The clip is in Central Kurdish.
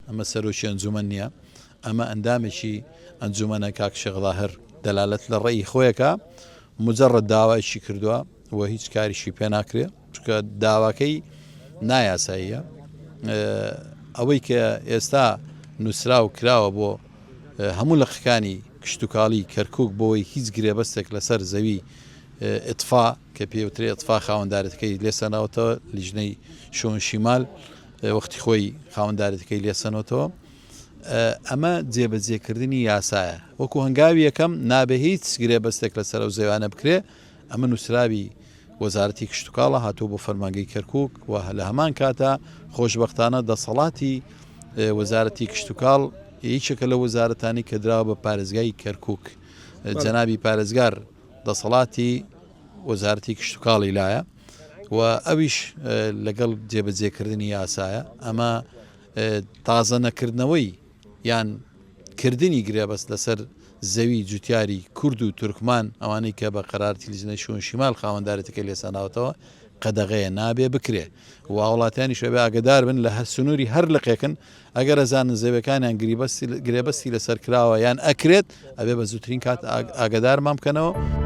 ئەمە سەرۆکی ئەنجومەن نییە، ئەمە ئەندامێکی ئەنجومەنە کاک شێخ ظاهر دەلالەت لە ڕێی خۆیەکە مجرد داوایشی کردووە و هیچ کاریشی پێ ناکرێت چکە داواکەی نایاساییە. ئەوەی کە ئێستا نووسرا و کراوە بۆ هەموو لەقەکانی کشتتوکاڵی کەرکک بۆی هیچ گرێبەستێک لەسەر زەوی ئتفا کە پێوترێ ئەتفا خاوەنددارەتەکەی لێسەناوەتەوە لیژنەی شۆن شیمال وەختی خۆی خاوەنددارەتەکەی لێسەنەوەتەوە. ئەمە جێبەجێکردنی یاسایە وەکو هەنگاوی یەکەم نابێ هیچ گرێبەستێک لەسەر ئەو زەویانە بکرێ. ئەمە نووسراوی وەزارەتی کشتتوکاڵە هاتوو بۆ فەرمانگەی کەرکک و لە هەمان کاتە خۆشببختانە دەسەڵاتی وەزارەتی کشتتوکاڵ هیچێکە لە وەزارەتانی کە دراوە بە پارێزگای کەرکک جەنابی پارێزگار دەسەڵاتی وەزارەتی کشتتوکاڵی لایە و ئەویش لەگەڵ جێبەجێکردنی یاسایە. ئەمە تازە نەکردنەوەی یان کردنی گرێبەست لەسەر زەوی جوتیاری کورد و تورکمان ئەوانەی کە بە قەرارەتی لیژنەی شۆن شیمال خاوەنددارەتەکەی لێسەناوەتەوە قەدەغەیە نابێ بکرێ و وڵاتانی شوێبێ ئاگدار بن لە هەر سنووری هەر لەقێکن ئەگەر ئەزانن زەوەکانیان گرێبەستی لەسەر کراوە یان ئەکرێت ئەبێ بە زووترین کات ئاگدارمان بکەنەوە.